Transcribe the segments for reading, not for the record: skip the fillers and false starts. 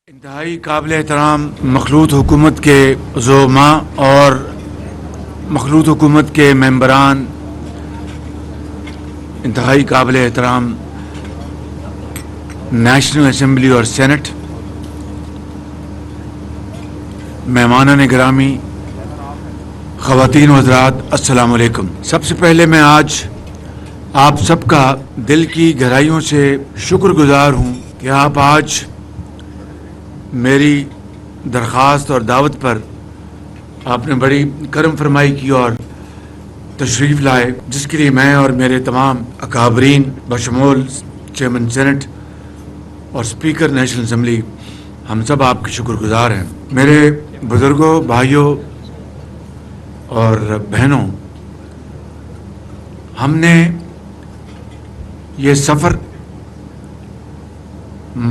انتہائی قابل احترام مخلوط حکومت کے زعماء اور مخلوط حکومت کے ممبران، انتہائی قابل احترام نیشنل اسمبلی اور سینٹ، مہمانان گرامی، خواتین و حضرات، السلام علیکم۔ سب سے پہلے میں آج آپ سب کا دل کی گہرائیوں سے شکر گزار ہوں کہ آپ آج میری درخواست اور دعوت پر آپ نے بڑی کرم فرمائی کی اور تشریف لائے، جس کے لیے میں اور میرے تمام اکابرین بشمول چیئرمین سینٹ اور اسپیکر نیشنل اسمبلی، ہم سب آپ کے شکر گزار ہیں۔ میرے بزرگوں، بھائیوں اور بہنوں، ہم نے یہ سفر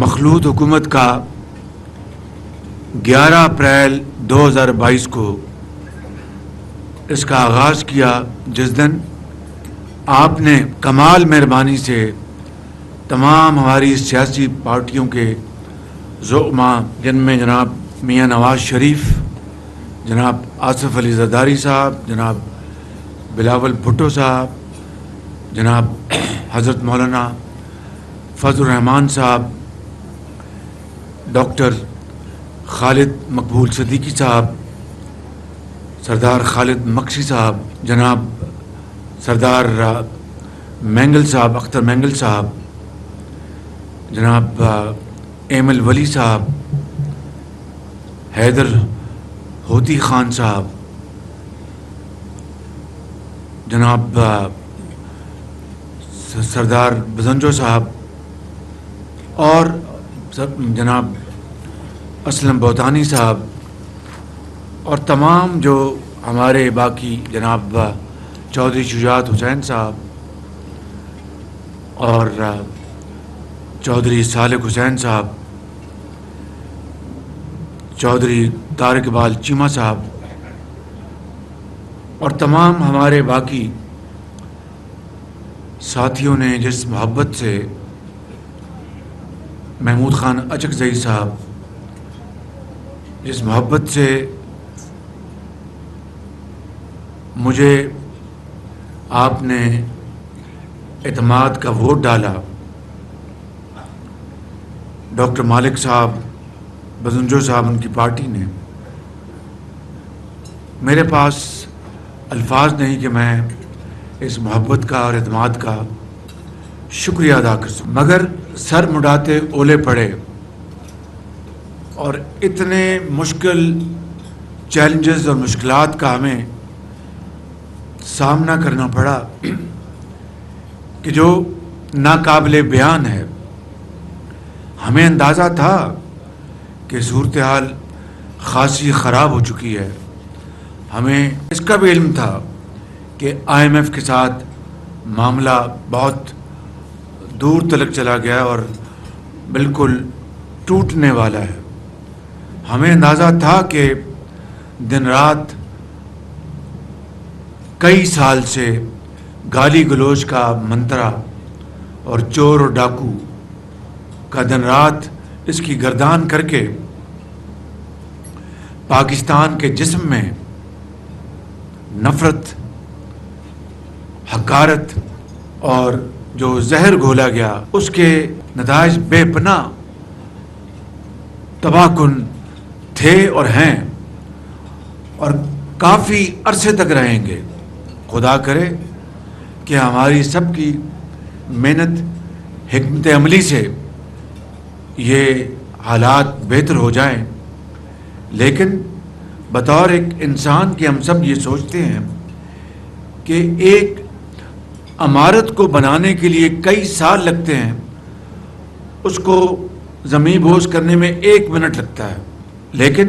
مخلوط حکومت کا 11 اپریل 2022 کو اس کا آغاز کیا، جس دن آپ نے کمال مہربانی سے تمام ہماری سیاسی پارٹیوں کے زعماء، جن میں جناب میاں نواز شریف، جناب آصف علی زرداری صاحب، جناب بلاول بھٹو صاحب، جناب حضرت مولانا فضل الرحمان صاحب، ڈاکٹر خالد مقبول صدیقی صاحب، سردار خالد مکسی صاحب، جناب سردار مینگل صاحب، اختر مینگل صاحب، جناب ایمل ولی صاحب، حیدر ہوتی خان صاحب، جناب سردار بزنجو صاحب، اور جناب اسلم بوتانی صاحب، اور تمام جو ہمارے باقی جناب چودھری شجاعت حسین صاحب اور چودھری صالح حسین صاحب، چودھری طارق اقبال چیمہ صاحب، اور تمام ہمارے باقی ساتھیوں نے جس محبت سے، محمود خان اچکزئی صاحب، جس محبت سے مجھے آپ نے اعتماد کا ووٹ ڈالا، ڈاکٹر مالک صاحب، بزنجو صاحب، ان کی پارٹی نے، میرے پاس الفاظ نہیں کہ میں اس محبت کا اور اعتماد کا شکریہ ادا کر سکوں، مگر سر مڈاتے اولے پڑے اور اتنے مشکل چیلنجز اور مشکلات کا ہمیں سامنا کرنا پڑا کہ جو ناقابل بیان ہے۔ ہمیں اندازہ تھا کہ صورتحال خاصی خراب ہو چکی ہے، ہمیں اس کا بھی علم تھا کہ IMF کے ساتھ معاملہ بہت دور تلک چلا گیا اور بالکل ٹوٹنے والا ہے۔ ہمیں اندازہ تھا کہ دن رات کئی سال سے گالی گلوچ کا منترا اور چور اور ڈاکو کا دن رات اس کی گردان کر کے پاکستان کے جسم میں نفرت، حقارت اور جو زہر گھولا گیا، اس کے نتائج بے پناہ تباہ کن تھے اور ہیں، اور کافی عرصے تک رہیں گے۔ خدا کرے کہ ہماری سب کی محنت، حکمت عملی سے یہ حالات بہتر ہو جائیں، لیکن بطور ایک انسان کے ہم سب یہ سوچتے ہیں کہ ایک عمارت کو بنانے کے لیے کئی سال لگتے ہیں، اس کو زمین بوس کرنے میں 1 منٹ لگتا ہے، لیکن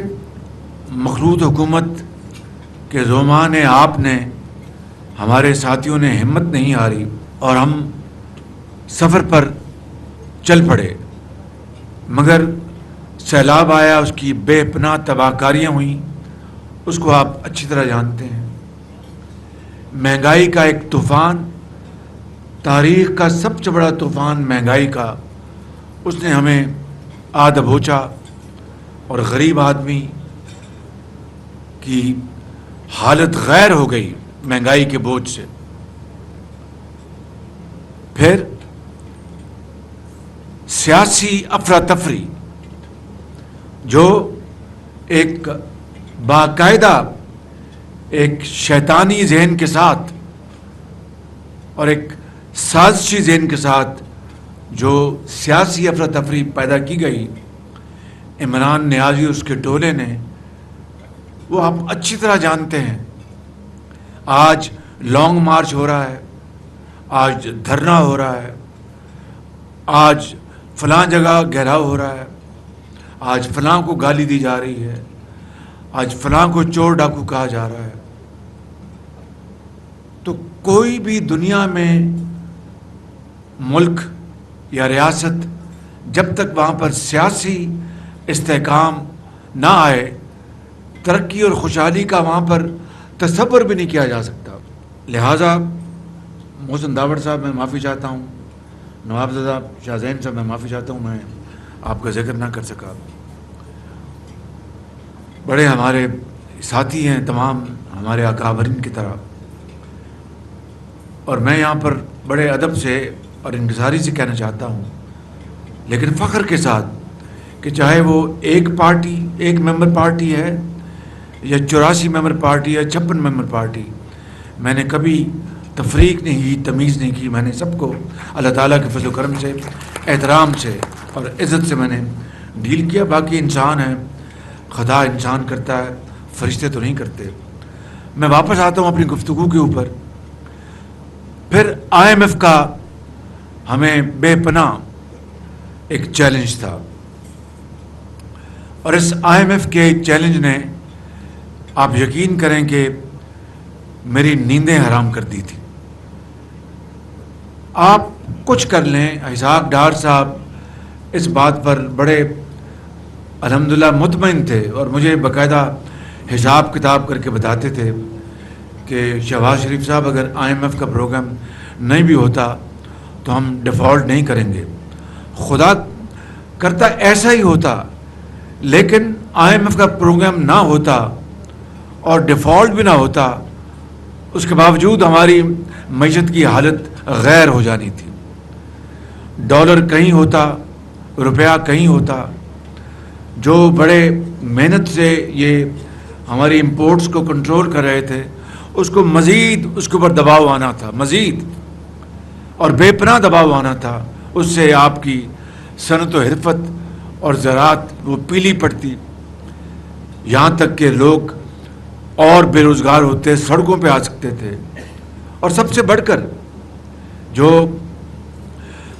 مخلوط حکومت کے زعماء نے، آپ نے، ہمارے ساتھیوں نے ہمت نہیں ہاری اور ہم سفر پر چل پڑے، مگر سیلاب آیا، اس کی بے پناہ تباہ کاریاں ہوئیں، اس کو آپ اچھی طرح جانتے ہیں۔ مہنگائی کا ایک طوفان، تاریخ کا سب سے بڑا طوفان مہنگائی کا، اس نے ہمیں آدھ بوچا اور غریب آدمی کی حالت غیر ہو گئی مہنگائی کے بوجھ سے. پھر سیاسی افراتفری جو ایک باقاعدہ ایک شیطانی ذہن کے ساتھ اور ایک سازشی ذہن کے ساتھ جو سیاسی افراتفری پیدا کی گئی عمران نیازی اور اس کے ٹولے نے، وہ آپ اچھی طرح جانتے ہیں. آج لانگ مارچ ہو رہا ہے، آج دھرنا ہو رہا ہے، آج فلاں جگہ گھیراؤ ہو رہا ہے، آج فلاں کو گالی دی جا رہی ہے، آج فلاں کو چور ڈاکو کہا جا رہا ہے. تو کوئی بھی دنیا میں ملک یا ریاست جب تک وہاں پر سیاسی استحکام نہ آئے، ترقی اور خوشحالی کا وہاں پر تصور بھی نہیں کیا جا سکتا. لہٰذا محسن داوڑ صاحب میں معافی چاہتا ہوں، نوابزادہ شاہ زین صاحب میں معافی چاہتا ہوں، میں آپ کا ذکر نہ کر سکا. بڑے ہمارے ساتھی ہیں تمام ہمارے اکابرین کی طرح، اور میں یہاں پر بڑے ادب سے اور انکساری سے کہنا چاہتا ہوں، لیکن فخر کے ساتھ، کہ چاہے وہ ایک پارٹی ایک ممبر پارٹی ہے یا 84 ممبر پارٹی یا 56 ممبر پارٹی، میں نے کبھی تفریق نہیں کی، تمیز نہیں کی. میں نے سب کو اللہ تعالیٰ کے فضل و کرم سے، احترام سے اور عزت سے میں نے ڈیل کیا. باقی انسان ہے، خدا انسان کرتا ہے، فرشتے تو نہیں کرتے. میں واپس آتا ہوں اپنی گفتگو کے اوپر. پھر IMF کا ہمیں بے پناہ ایک چیلنج تھا، اور اس IMF کے چیلنج نے آپ یقین کریں کہ میری نیندیں حرام کر دی تھی. آپ کچھ کر لیں، اسحاق ڈار صاحب اس بات پر بڑے الحمدللہ مطمئن تھے اور مجھے باقاعدہ حساب کتاب کر کے بتاتے تھے کہ شہباز شریف صاحب اگر IMF کا پروگرام نہیں بھی ہوتا تو ہم ڈیفالٹ نہیں کریں گے. خدا کرتا ایسا ہی ہوتا، لیکن IMF کا پروگرام نہ ہوتا اور ڈیفالٹ بھی نہ ہوتا، اس کے باوجود ہماری معیشت کی حالت غیر ہو جانی تھی. ڈالر کہیں ہوتا، روپیہ کہیں ہوتا. جو بڑے محنت سے یہ ہماری امپورٹس کو کنٹرول کر رہے تھے، اس کو مزید اس کے اوپر دباؤ آنا تھا، مزید اور بے پناہ دباؤ آنا تھا. اس سے آپ کی صنعت و حرفت اور زراعت وہ پیلی پڑتی، یہاں تک کہ لوگ اور بے روزگار ہوتے، سڑکوں پہ آ سکتے تھے. اور سب سے بڑھ کر جو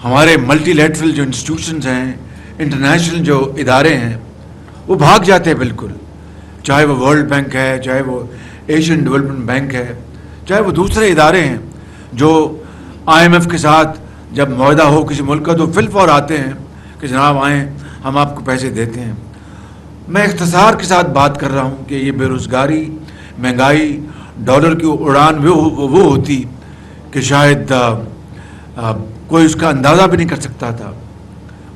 ہمارے ملٹی لیٹرل جو انسٹیٹیوشنز ہیں، انٹرنیشنل جو ادارے ہیں، وہ بھاگ جاتے ہیں بالکل. چاہے وہ ورلڈ بینک ہے، چاہے وہ ایشین ڈیولپمنٹ بینک ہے، چاہے وہ دوسرے ادارے ہیں جو IMF کے ساتھ جب معاہدہ ہو کسی ملک کا تو فی الفور آتے ہیں کہ جناب آئیں، ہم آپ کو پیسے دیتے ہیں. میں اختصار کے ساتھ بات کر رہا ہوں کہ یہ بے روزگاری، مہنگائی، ڈالر کی اڑان وہ ہوتی کہ شاید کوئی اس کا اندازہ بھی نہیں کر سکتا تھا.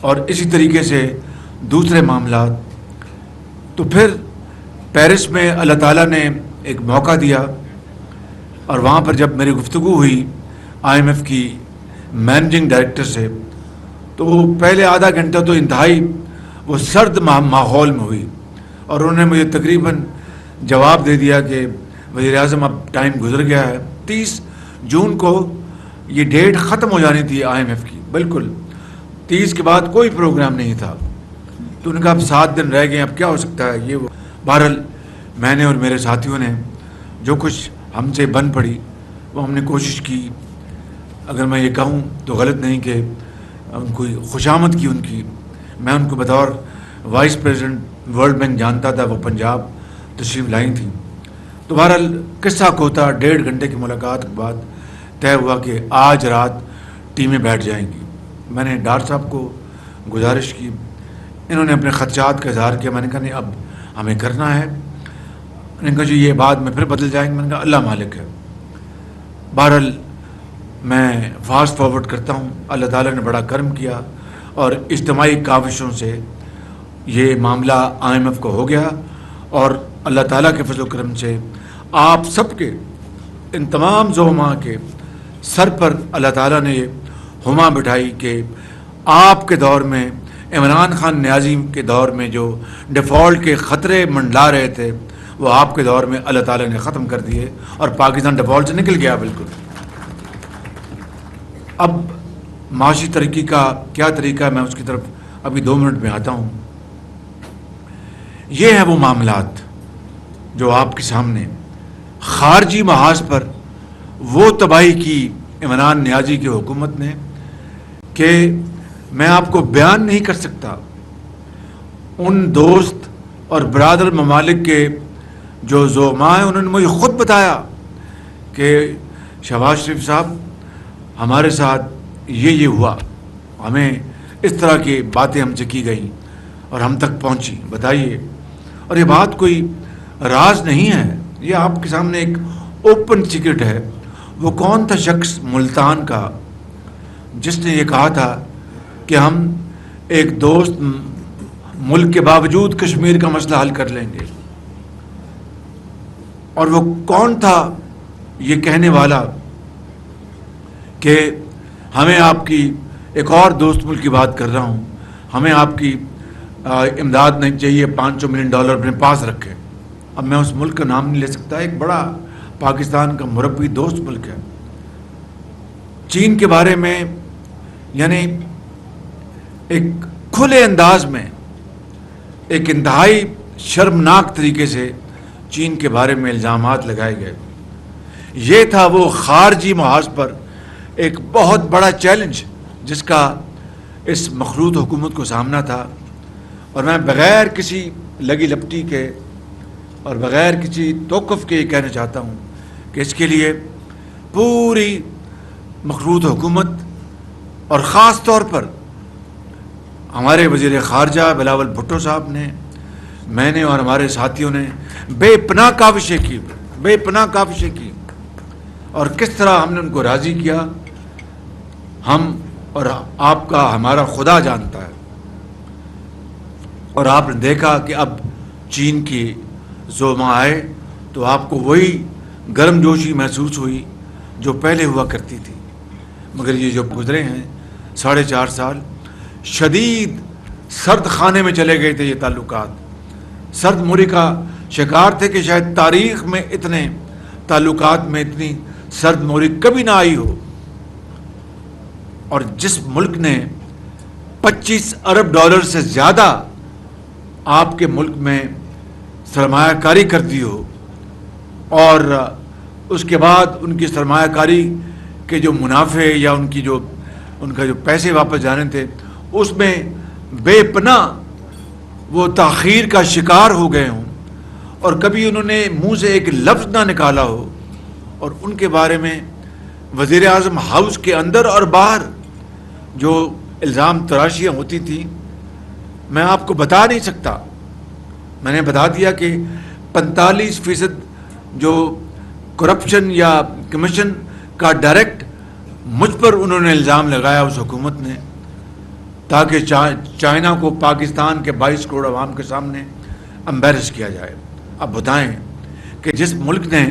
اور اسی طریقے سے دوسرے معاملات. تو پھر پیرس میں اللہ تعالیٰ نے ایک موقع دیا، اور وہاں پر جب میری گفتگو ہوئی IMF کی مینیجنگ ڈائریکٹر سے، تو وہ پہلے آدھا گھنٹہ تو انتہائی وہ سرد ماحول میں ہوئی، اور انہوں نے مجھے تقریباً جواب دے دیا کہ وزیر اعظم اب ٹائم گزر گیا ہے. 30 جون کو یہ ڈیٹ ختم ہو جانی تھی IMF کی، بالکل 30 کے بعد کوئی پروگرام نہیں تھا. تو ان کا اب 7 دن رہ گئے، اب کیا ہو سکتا ہے یہ وہ. بہرحال میں نے اور میرے ساتھیوں نے جو کچھ ہم سے بن پڑی وہ ہم نے کوشش کی. اگر میں یہ کہوں تو غلط نہیں کہ ان کو خوشامد کی ان کی. میں ان کو بطور وائس پریزیڈنٹ ورلڈ بینک جانتا تھا، وہ پنجاب تشریف لائی تھیں. تو بہرحال قصہ کوتا 1.5 گھنٹے کی ملاقات کے بعد طے ہوا کہ آج رات ٹیمیں بیٹھ جائیں گی. میں نے ڈار صاحب کو گزارش کی، انہوں نے اپنے خدشات کا اظہار کیا. میں نے کہا نہیں اب ہمیں کرنا ہے. انہوں نے کہا جی یہ بعد میں پھر بدل جائیں گے. میں نے کہا اللہ مالک ہے. بہرحال میں فاسٹ فارورڈ کرتا ہوں، اللہ تعالیٰ نے بڑا کرم کیا اور اجتماعی کاوشوں سے یہ معاملہ IMF کو ہو گیا، اور اللہ تعالیٰ کے فضل و کرم سے آپ سب کے، ان تمام زعماء کے سر پر اللہ تعالیٰ نے ہما بٹھائی کہ آپ کے دور میں، عمران خان نیازی کے دور میں جو ڈیفالٹ کے خطرے منڈلا رہے تھے، وہ آپ کے دور میں اللہ تعالیٰ نے ختم کر دیے، اور پاکستان ڈیفالٹ سے نکل گیا بالکل۔ اب معاشی ترقی کا کیا طریقہ ہے، میں اس کی طرف ابھی 2 منٹ میں آتا ہوں۔ یہ ہے وہ معاملات جو آپ کے سامنے خارجی محاذ پر وہ تباہی کی عمران نیازی کی حکومت نے کہ میں آپ کو بیان نہیں کر سکتا۔ ان دوست اور برادر ممالک کے جو زعماء ہیں، انہوں نے مجھے خود بتایا کہ شہباز شریف صاحب، ہمارے ساتھ یہ ہوا، ہمیں اس طرح کی باتیں ہم سے کی گئیں اور ہم تک پہنچی، بتائیے۔ اور یہ بات کوئی راز نہیں ہے، یہ آپ کے سامنے ایک اوپن سیکرٹ ہے۔ وہ کون تھا شخص ملتان کا جس نے یہ کہا تھا کہ ہم ایک دوست ملک کے باوجود کشمیر کا مسئلہ حل کر لیں گے؟ اور وہ کون تھا یہ کہنے والا کہ ہمیں آپ کی، ایک اور دوست ملک کی بات کر رہا ہوں، ہمیں آپ کی امداد نہیں چاہیے، $500 ملین اپنے پاس رکھیں۔ اب میں اس ملک کا نام نہیں لے سکتا، ایک بڑا پاکستان کا مربی دوست ملک ہے۔ چین کے بارے میں یعنی ایک کھلے انداز میں، ایک انتہائی شرمناک طریقے سے چین کے بارے میں الزامات لگائے گئے۔ یہ تھا وہ خارجی محاذ پر ایک بہت بڑا چیلنج جس کا اس مخلوط حکومت کو سامنا تھا۔ اور میں بغیر کسی لگی لپٹی کے اور بغیر کسی توقف کے یہ کہنا چاہتا ہوں کہ اس کے لیے پوری مخلوط حکومت اور خاص طور پر ہمارے وزیر خارجہ بلاول بھٹو صاحب نے، میں نے اور ہمارے ساتھیوں نے بے پناہ کاوشیں کی، اور کس طرح ہم نے ان کو راضی کیا، ہم اور آپ کا ہمارا خدا جانتا ہے۔ اور آپ نے دیکھا کہ اب چین کی زعماء آئے تو آپ کو وہی گرم جوشی محسوس ہوئی جو پہلے ہوا کرتی تھی۔ مگر یہ جو گزرے ہیں 4.5 سال، شدید سرد خانے میں چلے گئے تھے یہ تعلقات، سرد موری کا شکار تھے کہ شاید تاریخ میں اتنے تعلقات میں اتنی سرد موری کبھی نہ آئی ہو۔ اور جس ملک نے $25 ارب سے زیادہ آپ کے ملک میں سرمایہ کاری کر دی ہو، اور اس کے بعد ان کی سرمایہ کاری کے جو منافع یا ان کا جو پیسے واپس جانے تھے، اس میں بے پناہ وہ تاخیر کا شکار ہو گئے ہوں، اور کبھی انہوں نے منہ سے ایک لفظ نہ نکالا ہو، اور ان کے بارے میں وزیر اعظم ہاؤس کے اندر اور باہر جو الزام تراشیاں ہوتی تھیں، میں آپ کو بتا نہیں سکتا۔ میں نے بتا دیا کہ 45% جو کرپشن یا کمیشن کا ڈائریکٹ مجھ پر انہوں نے الزام لگایا اس حکومت نے، تاکہ چائنا کو پاکستان کے 22 کروڑ عوام کے سامنے امبیرس کیا جائے۔ اب بتائیں کہ جس ملک نے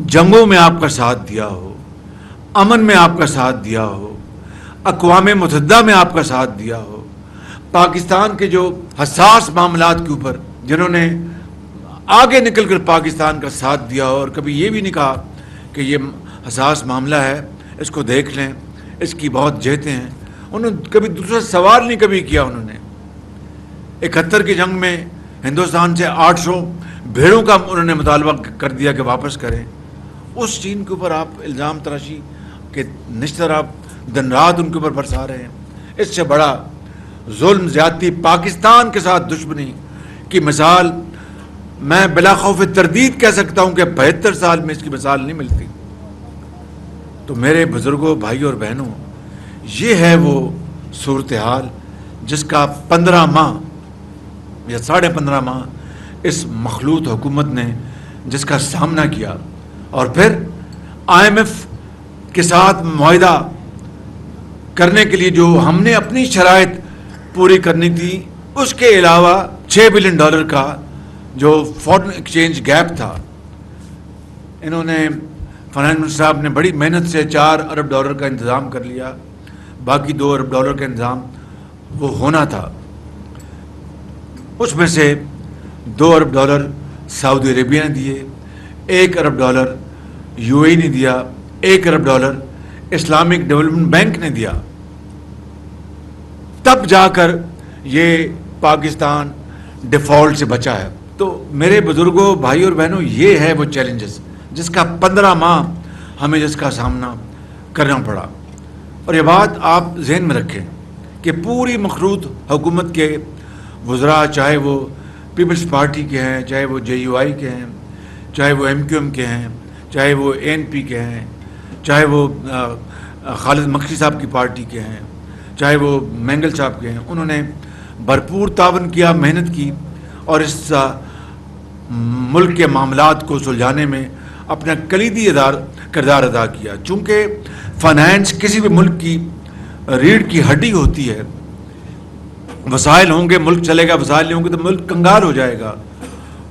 جنگوں میں آپ کا ساتھ دیا ہو، امن میں آپ کا ساتھ دیا ہو، اقوام متحدہ میں آپ کا ساتھ دیا ہو، پاکستان کے جو حساس معاملات کے اوپر جنہوں نے آگے نکل کر پاکستان کا ساتھ دیا ہو، اور کبھی یہ بھی نہیں کہا کہ یہ حساس معاملہ ہے، اس کو دیکھ لیں، اس کی بہت جہتیں ہیں، انہوں نے کبھی دوسرا سوال نہیں کبھی کیا۔ انہوں نے 71 کی جنگ میں ہندوستان سے 800 بھیڑوں کا انہوں نے مطالبہ کر دیا کہ واپس کریں۔ اس چین کے اوپر آپ الزام تراشی کے نشتر آپ دن رات ان کے اوپر برسا رہے ہیں۔ اس سے بڑا ظلم، زیادتی، پاکستان کے ساتھ دشمنی کی مثال میں بلا خوف تردید کہہ سکتا ہوں کہ 72 سال میں اس کی مثال نہیں ملتی۔ تو میرے بزرگوں، بھائیوں اور بہنوں، یہ ہے وہ صورتحال جس کا 15 ماہ یا 15.5 ماہ اس مخلوط حکومت نے جس کا سامنا کیا، اور پھر IMF کے ساتھ معاہدہ کرنے کے لیے جو ہم نے اپنی شرائط پوری کرنی تھی اس کے علاوہ $6 بلین کا جو فارن ایکسچینج گیپ تھا، انہوں نے فائنانس منسٹر صاحب نے بڑی محنت سے $4 ارب کا انتظام کر لیا. باقی $2 ارب کا انتظام وہ ہونا تھا. اس میں سے $2 ارب سعودی عربیہ نے دیے، $1 ارب UAE نے دیا، $1 ارب اسلامک ڈیولپمنٹ بینک نے دیا. تب جا کر یہ پاکستان ڈیفالٹ سے بچا ہے. تو میرے بزرگوں، بھائی اور بہنوں، یہ ہے وہ چیلنجز جس کا 15 ماہ ہمیں جس کا سامنا کرنا پڑا. اور یہ بات آپ ذہن میں رکھیں کہ پوری مخلوط حکومت کے وزراء، چاہے وہ پیپلز پارٹی کے ہیں، چاہے وہ JUI کے ہیں، چاہے وہ MQM کے ہیں، چاہے وہ ANP کے ہیں، چاہے وہ خالد مکھی صاحب کی پارٹی کے ہیں، چاہے وہ مینگل صاحب کے ہیں، انہوں نے بھرپور تعاون کیا، محنت کی اور اس ملک کے معاملات کو سلجھانے میں اپنا کلیدی کردار ادا کیا. چونکہ فائنانس کسی بھی ملک کی ریڑھ کی ہڈی ہوتی ہے. وسائل ہوں گے ملک چلے گا، وسائل نہیں ہوں گے تو ملک کنگال ہو جائے گا.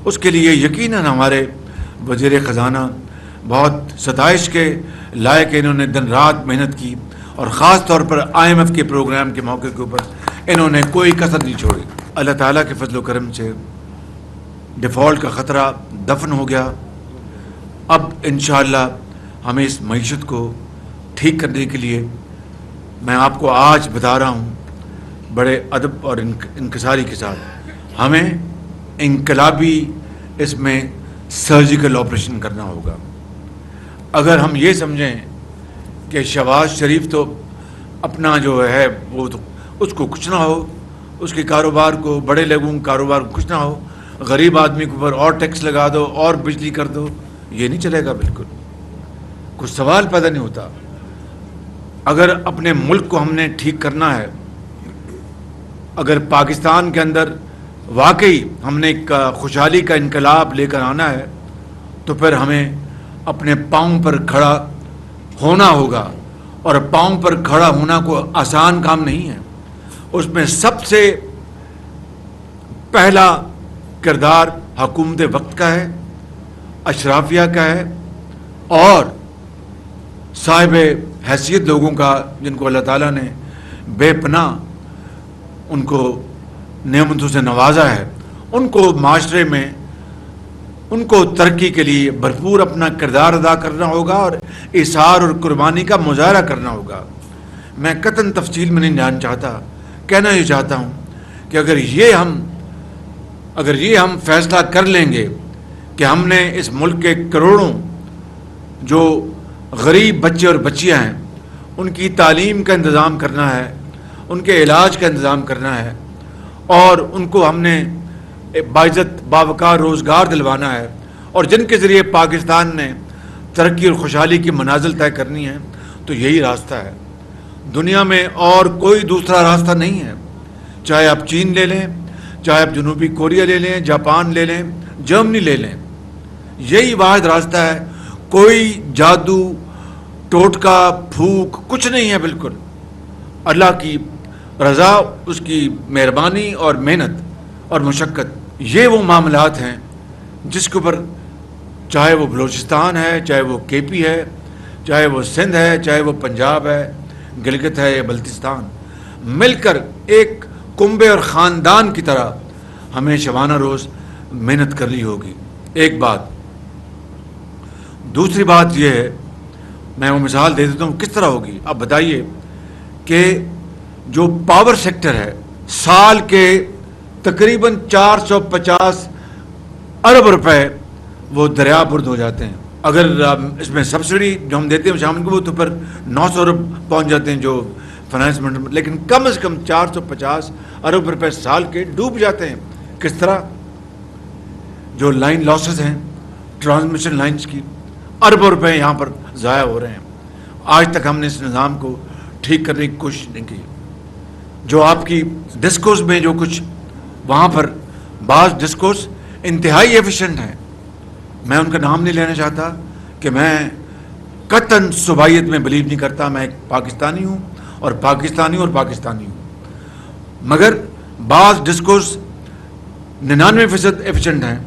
اس کے لیے یقیناً ہمارے وزیر خزانہ بہت ستائش کے لائق، انہوں نے دن رات محنت کی اور خاص طور پر IMF کے پروگرام کے موقع کے اوپر انہوں نے کوئی کسر نہیں چھوڑی. اللہ تعالیٰ کے فضل و کرم سے ڈیفالٹ کا خطرہ دفن ہو گیا. اب انشاءاللہ ہمیں اس معیشت کو ٹھیک کرنے کے لیے میں آپ کو آج بتا رہا ہوں بڑے ادب اور انکساری کے ساتھ، ہمیں انقلابی اس میں سرجیکل آپریشن کرنا ہوگا. اگر ہم یہ سمجھیں کہ شہباز شریف تو اپنا جو ہے وہ تو اس کو کچھ نہ ہو، اس کے کاروبار کو، بڑے لوگوں کے کاروبار کو کچھ نہ ہو، غریب آدمی کے اوپر اور ٹیکس لگا دو اور بجلی کر دو، یہ نہیں چلے گا. بالکل کچھ سوال پیدا نہیں ہوتا. اگر اپنے ملک کو ہم نے ٹھیک کرنا ہے، اگر پاکستان کے اندر واقعی ہم نے ایک خوشحالی کا انقلاب لے کر آنا ہے، تو پھر ہمیں اپنے پاؤں پر کھڑا ہونا ہوگا. اور پاؤں پر کھڑا ہونا کوئی آسان کام نہیں ہے. اس میں سب سے پہلا کردار حکومت وقت کا ہے، اشرافیہ کا ہے اور صاحب حیثیت لوگوں کا، جن کو اللہ تعالیٰ نے بے پناہ ان کو نعمتوں سے نوازا ہے. ان کو معاشرے میں ان کو ترقی کے لیے بھرپور اپنا کردار ادا کرنا ہوگا اور ایثار اور قربانی کا مظاہرہ کرنا ہوگا. میں قطعاً تفصیل میں نہیں جانا چاہتا، کہنا یہ چاہتا ہوں کہ اگر یہ ہم فیصلہ کر لیں گے کہ ہم نے اس ملک کے کروڑوں جو غریب بچے اور بچیاں ہیں ان کی تعلیم کا انتظام کرنا ہے، ان کے علاج کا انتظام کرنا ہے اور ان کو ہم نے باعزت باوقار روزگار دلوانا ہے اور جن کے ذریعے پاکستان نے ترقی اور خوشحالی کی منازل طے کرنی ہے، تو یہی راستہ ہے. دنیا میں اور کوئی دوسرا راستہ نہیں ہے. چاہے آپ چین لے لیں، چاہے آپ جنوبی کوریا لے لیں، جاپان لے لیں، جرمنی لے لیں، یہی واحد راستہ ہے. کوئی جادو ٹوٹکا پھوک کچھ نہیں ہے. بالکل اللہ کی رضا، اس کی مہربانی اور محنت اور مشقت، یہ وہ معاملات ہیں جس کے اوپر چاہے وہ بلوچستان ہے، چاہے وہ KP ہے، چاہے وہ سندھ ہے، چاہے وہ پنجاب ہے، گلگت ہے یا بلتستان، مل کر ایک کنبے اور خاندان کی طرح ہمیں شبانہ روز محنت کرنی ہوگی. ایک بات. دوسری بات یہ ہے، میں وہ مثال دے دیتا ہوں کس طرح ہوگی. اب بتائیے کہ جو پاور سیکٹر ہے سال کے تقریباً 450 ارب روپے وہ دریا برد ہو جاتے ہیں. اگر اس میں سبسڈی جو ہم دیتے ہیں شامل کو، تو پھر 900 ارب پہنچ جاتے ہیں جو فائنانس منسٹر، لیکن کم از کم 450 ارب روپے سال کے ڈوب جاتے ہیں. کس طرح؟ جو لائن لاسز ہیں ٹرانسمیشن لائنز کی، اربوں روپے یہاں پر ضائع ہو رہے ہیں. آج تک ہم نے اس نظام کو ٹھیک کرنے کی کوشش نہیں کی. جو آپ کی ڈسکورس میں جو کچھ وہاں پر بعض ڈسکورس انتہائی ایفیشینٹ ہیں، میں ان کا نام نہیں لینا چاہتا کہ میں قطعاً صوبائیت میں بلیو نہیں کرتا. میں ایک پاکستانی ہوں اور پاکستانی ہوں، مگر بعض ڈسکوز 99% ایفیشینٹ ہیں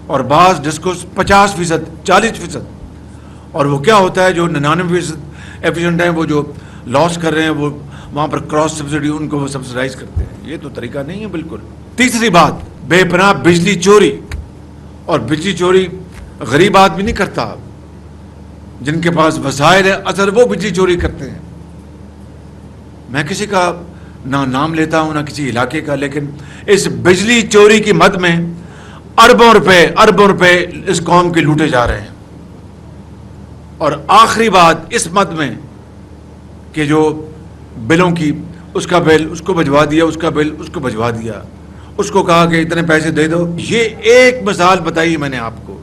اور بعض ڈسکوز 50%، 40%. اور وہ کیا ہوتا ہے جو 99% ایفیشینٹ ہیں وہ جو لاس کر رہے ہیں وہ وہاں پر کراس سبسڈی ان کو وہ سبسڈائز کرتے ہیں. یہ تو طریقہ نہیں ہے بالکل. تیسری بات، بے پناہ بجلی چوری. اور بجلی چوری غریب آدمی نہیں کرتا، جن کے پاس وسائل ہے اثر وہ بجلی چوری کرتے ہیں. میں کسی کا نہ نام لیتا ہوں نہ کسی علاقے کا، لیکن اس بجلی چوری کی مد میں اربوں روپے اس قوم کے لوٹے جا رہے ہیں. اور آخری بات اس مد میں کہ جو بلوں کی، اس کا بل اس کو بھجوا دیا، اس کا بل اس کو بھجوا دیا، اس کو کہا کہ اتنے پیسے دے دو. یہ ایک مثال بتائی میں نے آپ کو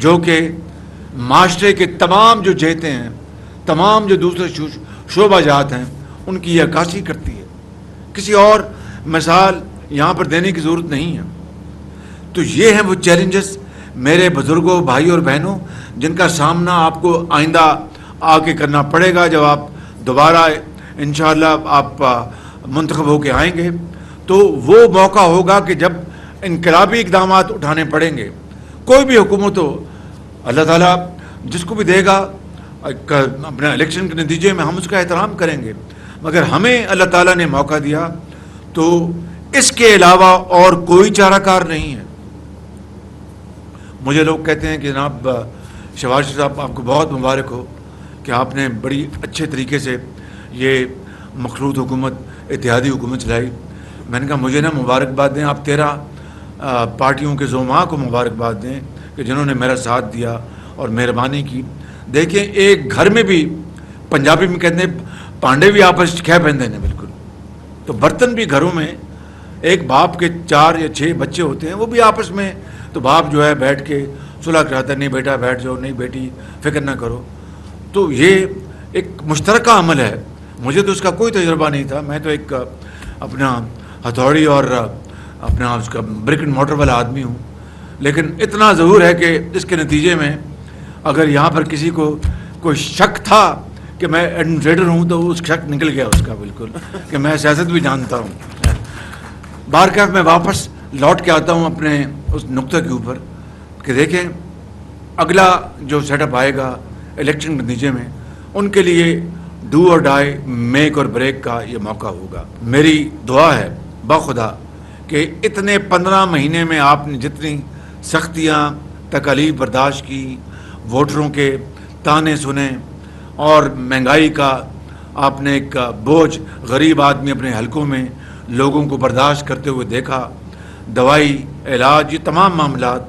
جو کہ معاشرے کے تمام جو جہتیں ہیں، تمام جو دوسرے شعبہ جات ہیں ان کی یہ عکاسی کرتی ہے. کسی اور مثال یہاں پر دینے کی ضرورت نہیں ہے. تو یہ ہیں وہ چیلنجز میرے بزرگوں، بھائی اور بہنوں، جن کا سامنا آپ کو آئندہ آ کے کرنا پڑے گا. جب آپ دوبارہ انشاءاللہ آپ منتخب ہو کے آئیں گے تو وہ موقع ہوگا کہ جب انقلابی اقدامات اٹھانے پڑیں گے. کوئی بھی حکومت ہو، اللہ تعالیٰ جس کو بھی دے گا اپنے الیکشن کے نتیجے میں ہم اس کا احترام کریں گے، مگر ہمیں اللہ تعالیٰ نے موقع دیا تو اس کے علاوہ اور کوئی چارہ کار نہیں ہے. مجھے لوگ کہتے ہیں کہ جناب شہباز شریف صاحب آپ کو بہت مبارک ہو کہ آپ نے بڑی اچھے طریقے سے یہ مخلوط حکومت، اتحادی حکومت چلائی. میں نے کہا مجھے نہ مبارکباد دیں، آپ 13 پارٹیوں کے زعماء کو مبارکباد دیں کہ جنہوں نے میرا ساتھ دیا اور مہربانی کی. دیکھیں ایک گھر میں بھی، پنجابی میں کہتے ہیں پانڈے بھی آپس کھہ پہنتے ہیں بالکل، تو برتن بھی گھروں میں ایک باپ کے 4 یا 6 بچے ہوتے ہیں، وہ بھی آپس میں، تو باپ جو ہے بیٹھ کے صلح کراتا ہے، نہیں بیٹا بیٹھ جاؤ، نہیں بیٹی فکر نہ کرو. تو یہ ایک مشترکہ عمل ہے. مجھے تو اس کا کوئی تجربہ نہیں تھا، میں تو ایک اپنا ہتھوڑی اور اپنا اس کا برک اینڈ مورٹر والا آدمی ہوں. لیکن اتنا ضرور ہے کہ اس کے نتیجے میں اگر یہاں پر کسی کو کوئی شک تھا کہ میں ایڈمنسٹریٹر ہوں تو اس شک نکل گیا اس کا بالکل، کہ میں سیاست بھی جانتا ہوں. بارکاف میں واپس لوٹ کے آتا ہوں اپنے اس نقطہ کے اوپر کہ دیکھیں اگلا جو سیٹ اپ آئے گا الیکشن کے نتیجے میں، ان کے لیے ڈو اور ڈائی، میک اور بریک کا یہ موقع ہوگا. میری دعا ہے بخدا کہ اتنے 15 مہینے میں آپ نے جتنی سختیاں تکالیف برداشت کی، ووٹروں کے تانے سنے اور مہنگائی کا آپ نے ایک بوجھ غریب آدمی اپنے حلقوں میں لوگوں کو برداشت کرتے ہوئے دیکھا، دوائی، علاج، یہ تمام معاملات،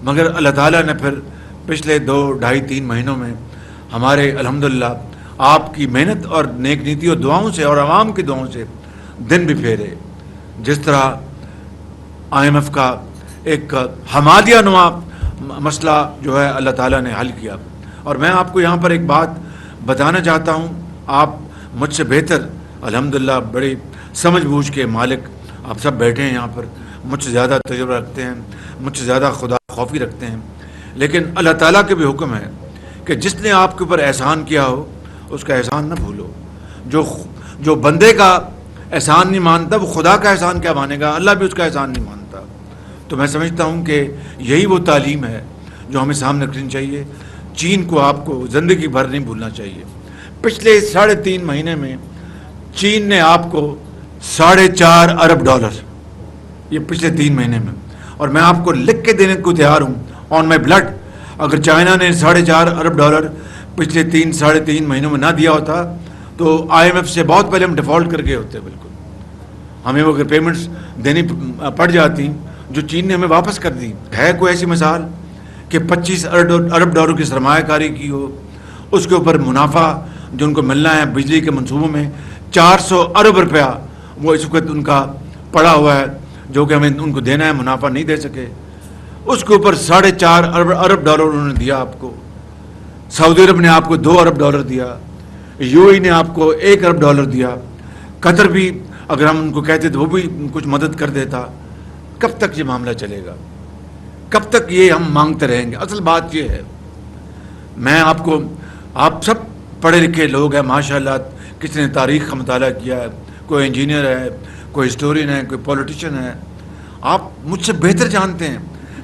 مگر اللہ تعالیٰ نے پھر پچھلے 2 ڈھائی 3 مہینوں میں ہمارے الحمدللہ آپ کی محنت اور نیک نیتی اور دعاؤں سے اور عوام کی دعاؤں سے دن بھی پھیرے. جس طرح IMF کا ایک حمادیہ نما مسئلہ جو ہے اللہ تعالیٰ نے حل کیا. اور میں آپ کو یہاں پر ایک بات بتانا چاہتا ہوں، آپ مجھ سے بہتر الحمدللہ بڑی سمجھ بوجھ کے مالک آپ سب بیٹھے ہیں یہاں پر، مجھ سے زیادہ تجربہ رکھتے ہیں، مجھ سے زیادہ خدا خوفی رکھتے ہیں. لیکن اللہ تعالیٰ کے بھی حکم ہے کہ جس نے آپ کے اوپر احسان کیا ہو اس کا احسان نہ بھولو. جو بندے کا احسان نہیں مانتا وہ خدا کا احسان کیا مانے گا، اللہ بھی اس کا احسان نہیں مانتا. تو میں سمجھتا ہوں کہ یہی وہ تعلیم ہے جو ہمیں سامنے رکھنی چاہیے. چین کو آپ کو زندگی بھر نہیں بھولنا چاہیے. پچھلے 3.5 مہینے میں چین نے آپ کو $4.5 ارب، یہ پچھلے 3 مہینے میں، اور میں آپ کو لکھ کے دینے کو تیار ہوں آن مائی بلڈ. اگر چائنا نے $4.5 ارب پچھلے 3.5 مہینوں میں نہ دیا ہوتا تو IMF سے بہت پہلے ہم ڈیفالٹ کر گئے ہوتے. بالکل ہمیں وہ اگر پیمنٹس دینی پڑ جاتی جو چین نے ہمیں واپس کر دی. ہے کوئی ایسی مثال کہ $25 ارب کی سرمایہ کاری کی ہو، اس کے اوپر منافع جو ان کو ملنا ہے بجلی کے منصوبوں میں $400 ارب وہ اس وقت ان کا پڑا ہوا ہے جو کہ ہمیں ان کو دینا ہے، منافع نہیں دے سکے. اس کے اوپر $4.5 ارب انہوں نے دیا آپ کو. سعودی عرب نے آپ کو $2 ارب دیا، UAE نے آپ کو $1 ارب دیا. قطر بھی اگر ہم ان کو کہتے تو وہ بھی کچھ مدد کر دیتا. کب تک یہ معاملہ چلے گا؟ کب تک یہ ہم مانگتے رہیں گے؟ اصل بات یہ ہے، میں آپ سب پڑھے لکھے لوگ ہیں ماشاءاللہ، کسی نے تاریخ کا مطالعہ کیا ہے، کوئی انجینئر ہے، کوئی ہسٹورین ہے, کوئی پولیٹیشین ہے, آپ مجھ سے بہتر جانتے ہیں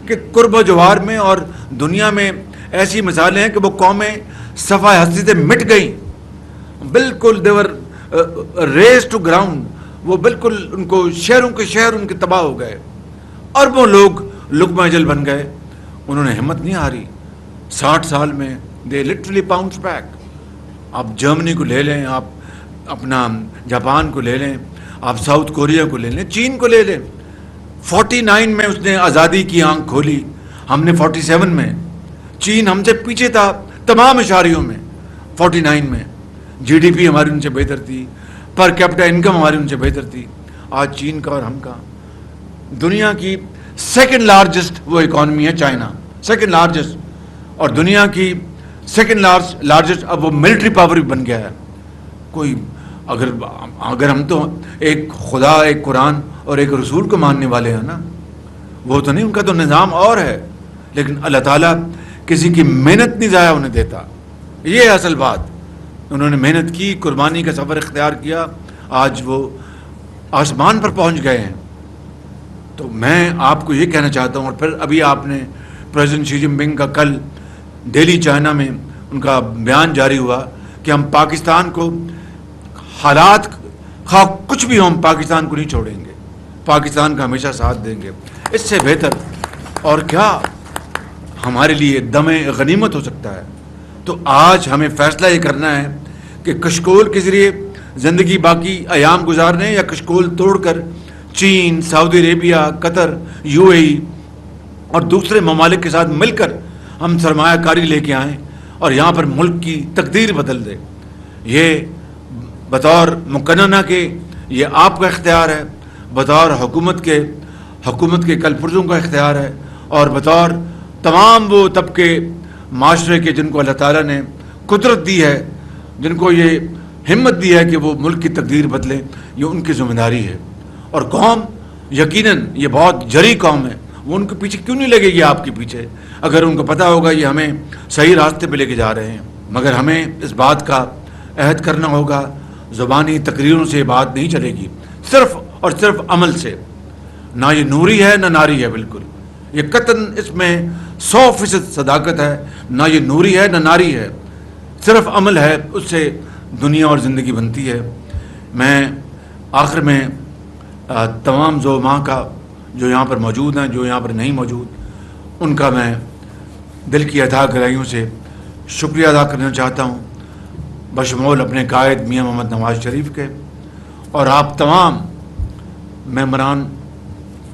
کہ قرب و جوار میں اور دنیا میں ایسی مثالیں ہیں کہ وہ قومیں صفحہ ہستی سے مٹ گئیں, بالکل دیور ریز ٹو گراؤنڈ, وہ بالکل ان کو شہروں کے شہر ان کے تباہ ہو گئے, اربوں لوگ لقمہ اجل بن گئے. انہوں نے ہمت نہیں ہاری, 60 سال میں دے لٹرلی باؤنس بیک. آپ جرمنی کو لے لیں, آپ اپنا جاپان کو لے لیں, آپ ساؤتھ کوریا کو لے لیں, چین کو لے لیں. 49 میں اس نے آزادی کی آنکھ کھولی, ہم نے 47 میں. چین ہم سے پیچھے تھا تمام اشاریوں میں. 49 میں جی ڈی پی ہماری ان سے بہتر تھی, پر کیپٹا انکم ہماری ان سے بہتر تھی. آج چین کا اور ہم کا دنیا کی سیکنڈ لارجسٹ وہ اکانومی ہے چائنا, سیکنڈ لارجسٹ, اور دنیا کی سیکنڈ لارجسٹ اب وہ ملٹری پاور بھی بن گیا ہے. کوئی اگر ہم تو ایک خدا, ایک قرآن اور ایک رسول کو ماننے والے ہیں نا, وہ تو نہیں, ان کا تو نظام اور ہے, لیکن اللہ تعالیٰ کسی کی محنت نہیں ضائع ہونے دیتا. یہ ہے اصل بات. انہوں نے محنت کی, قربانی کا سفر اختیار کیا, آج وہ آسمان پر پہنچ گئے ہیں. تو میں آپ کو یہ کہنا چاہتا ہوں, اور پھر ابھی آپ نے پریزیڈنٹ شی جن پنگ کا کل دہلی چائنا میں ان کا بیان جاری ہوا کہ ہم پاکستان کو حالات خواہ کچھ بھی ہو, ہم پاکستان کو نہیں چھوڑیں گے, پاکستان کا ہمیشہ ساتھ دیں گے. اس سے بہتر اور کیا ہمارے لیے دم غنیمت ہو سکتا ہے. تو آج ہمیں فیصلہ یہ کرنا ہے کہ کشکول کے ذریعے زندگی باقی ایام گزارنے, یا کشکول توڑ کر چین, سعودی عربیہ, قطر, یو اے ای اور دوسرے ممالک کے ساتھ مل کر ہم سرمایہ کاری لے کے آئیں اور یہاں پر ملک کی تقدیر بدل دیں. یہ بطور مقننہ کے یہ آپ کا اختیار ہے, بطور حکومت کے کل پرزوں کا اختیار ہے, اور بطور تمام وہ طبقے معاشرے کے جن کو اللہ تعالیٰ نے قدرت دی ہے, جن کو یہ ہمت دی ہے کہ وہ ملک کی تقدیر بدلیں, یہ ان کی ذمہ داری ہے. اور قوم یقیناً یہ بہت جری قوم ہے, وہ ان کے پیچھے کیوں نہیں لگے گی آپ کے پیچھے, اگر ان کو پتہ ہوگا یہ ہمیں صحیح راستے پہ لے کے جا رہے ہیں. مگر ہمیں اس بات کا عہد کرنا ہوگا, زبانی تقریروں سے یہ بات نہیں چلے گی, صرف اور صرف عمل سے. نہ یہ نوری ہے نہ ناری ہے, بالکل یہ قطعاً اس میں 100% صداقت ہے. نہ یہ نوری ہے نہ ناری ہے, صرف عمل ہے, اس سے دنیا اور زندگی بنتی ہے. میں آخر میں تمام زعماء کا جو یہاں پر موجود ہیں, جو یہاں پر نہیں موجود, ان کا میں دل کی عطا گرائیوں سے شکریہ ادا کرنا چاہتا ہوں, بشمول اپنے قائد میاں محمد نواز شریف کے, اور آپ تمام ممبران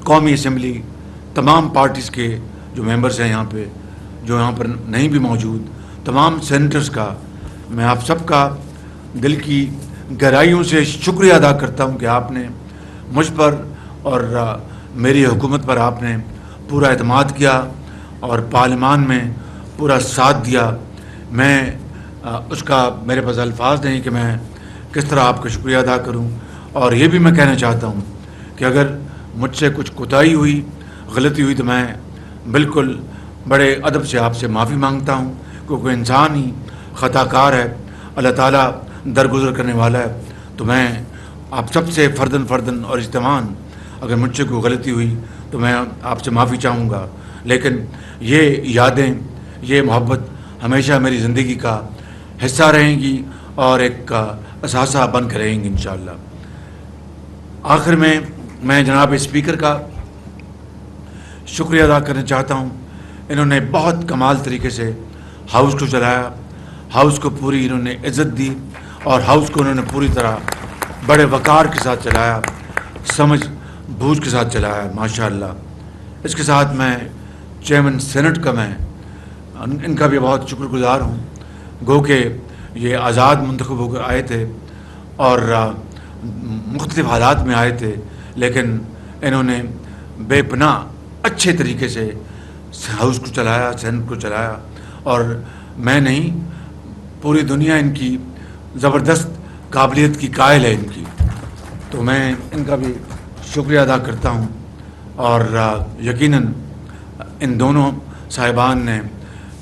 قومی اسمبلی, تمام پارٹیز کے جو ممبرز ہیں یہاں پہ, جو یہاں پر نہیں بھی موجود, تمام سینیٹرز کا میں آپ سب کا دل کی گہرائیوں سے شکریہ ادا کرتا ہوں کہ آپ نے مجھ پر اور میری حکومت پر آپ نے پورا اعتماد کیا اور پارلیمان میں پورا ساتھ دیا. میں اس کا میرے پاس الفاظ نہیں کہ میں کس طرح آپ کا شکریہ ادا کروں. اور یہ بھی میں کہنا چاہتا ہوں کہ اگر مجھ سے کچھ کوتاہی ہوئی, غلطی ہوئی, تو میں بالکل بڑے ادب سے آپ سے معافی مانگتا ہوں, کیونکہ انسان ہی خطا کار ہے, اللہ تعالیٰ درگزر کرنے والا ہے. تو میں آپ سب سے فرداً اور اجتماعاً اگر مجھ سے کوئی غلطی ہوئی تو میں آپ سے معافی چاہوں گا, لیکن یہ یادیں, یہ محبت ہمیشہ میری زندگی کا حصہ رہیں گی اور ایک اثاثہ بن کر رہیں گی انشاءاللہ. آخر میں جناب اسپیکر کا شکریہ ادا کرنا چاہتا ہوں. انہوں نے بہت کمال طریقے سے ہاؤس کو چلایا, ہاؤس کو پوری انہوں نے عزت دی, اور ہاؤس کو انہوں نے پوری طرح بڑے وقار کے ساتھ چلایا, سمجھ بوجھ کے ساتھ چلایا ماشاءاللہ. اس کے ساتھ میں چیئرمین سینٹ کا میں ان کا بھی بہت شکر گزار ہوں, گو کہ یہ آزاد منتخب ہو کر آئے تھے اور مختلف حالات میں آئے تھے, لیکن انہوں نے بے پناہ اچھے طریقے سے ہاؤس کو چلایا, سینٹ کو چلایا, اور میں نہیں پوری دنیا ان کی زبردست قابلیت کی قائل ہے ان کی. تو میں ان کا بھی شکریہ ادا کرتا ہوں, اور یقیناً ان دونوں صاحبان نے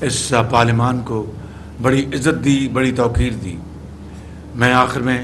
اس پارلیمان کو بڑی عزت دی, بڑی توقیر دی. میں آخر میں